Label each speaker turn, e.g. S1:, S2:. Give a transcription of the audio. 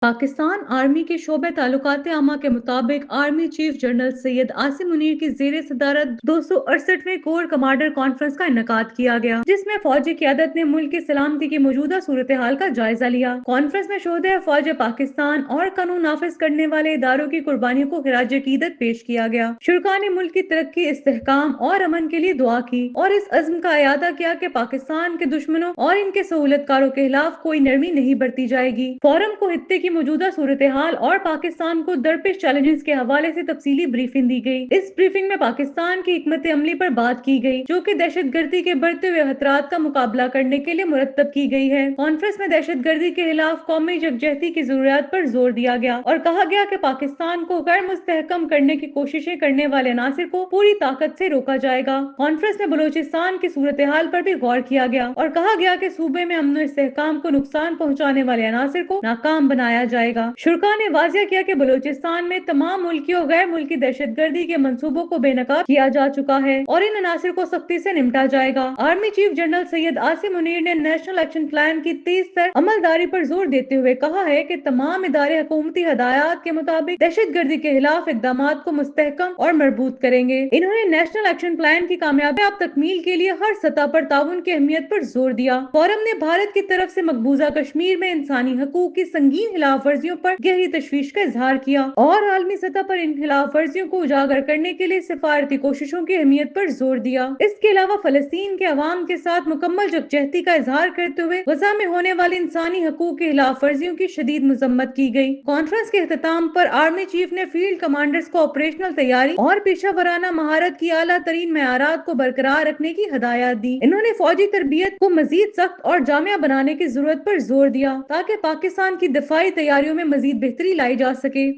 S1: Pakistan army के शोबे ताल्लुकात आमा के मुताबिक army chief general Syed Asim Munir की जेर सदारत 268वें कोर कमांडर कॉन्फ्रेंस का इनकाद किया गया, जिसमें फौजी क़यादत ने मुल्क की सलामती की मौजूदा सूरत हाल का जायजा लिया। कॉन्फ्रेंस में शोहदे फौज पाकिस्तान और कानून नाफिज करने वाले इदारों की कुर्बानियों को खिराज अकीदत पेश किया गया। शुरका ने मुल्क की तरक्की, इस्तेहकाम और अमन के लिए दुआ की और इस अज़्म का अयादा किया कि पाकिस्तान के दुश्मनों और इनके सहूलतकारों के खिलाफ कोई नरमी नहीं बरती जाएगी। फोरम को हित्ते की मौजूदा सूरत हाल और पाकिस्तान को दरपेश चैलेंजेस के हवाले से तफसीली ब्रीफिंग दी गई। इस ब्रीफिंग में पाकिस्तान की हिकमत अमली पर बात की गई, जो कि दहशतगर्दी के बढ़ते हुए खतरात का मुकाबला करने के लिए मुरतब की गई है। कॉन्फ्रेंस में दहशतगर्दी के खिलाफ कौमी यकजहती की जरूरत पर जोर दिया गया और कहा गया कि पाकिस्तान को गैर मुस्तहकम करने की कोशिशें करने वाले अनासिर को पूरी ताकत से रोका जाएगा। कॉन्फ्रेंस में बलूचिस्तान की सूरत हाल पर भी गौर किया गया और कहा गया कि सूबे में अमन इस्तेहकाम को नुकसान पहुँचाने वाले अनासिर को नाकाम बनाया जाएगा। शुरा ने वाजिया किया कि बलूचिस्तान में तमाम मुल्की और गैर मुल्की दहशतगर्दी के मंसूबों को बेनकाब किया जा चुका है और इन अनासिर को सख्ती से निपटा जाएगा। Army chief general Syed Asim Munir ने नेशनल एक्शन प्लान की तेज तर अमलदारी पर जोर देते हुए कहा है कि तमाम इदारे हुकूमती हदायत के मुताबिक दहशतगर्दी के खिलाफ इकदाम को मुस्तहकम और मजबूत करेंगे। इन्होंने नेशनल एक्शन प्लान की कामयाब तकमील के लिए हर सतह पर ताउन की अहमियत पर जोर दिया। फोरम ने भारत की तरफ से मकबूजा कश्मीर में इंसानी हकूक की संगीन खिलाफ वर्जियों पर गहरी तशवीश का इजहार किया और आलमी सतह पर इन खिलाफ वर्जियों को उजागर करने के लिए सिफारती कोशिशों की अहमियत पर जोर दिया। इसके अलावा फलस्तीन के अवाम के साथ मुकम्मल यकजहती का इजहार करते हुए गजा में होने वाली इंसानी हकूक की खिलाफ वर्जियों की शदीद मजम्मत की गई। कॉन्फ्रेंस के अख्ताम पर आर्मी चीफ ने फील्ड कमांडर्स को ऑपरेशनल तैयारी और पेशा वराना महारत की आला तरीन मेयारात को बरकरार रखने की हदायत दी। इन्होंने फौजी तरबियत को मजीद सख्त और जामिया बनाने की जरूरत पर जोर दिया ताकि पाकिस्तान की दिफाई तैयारियों में मजीद बेहतरी लाई जा सके।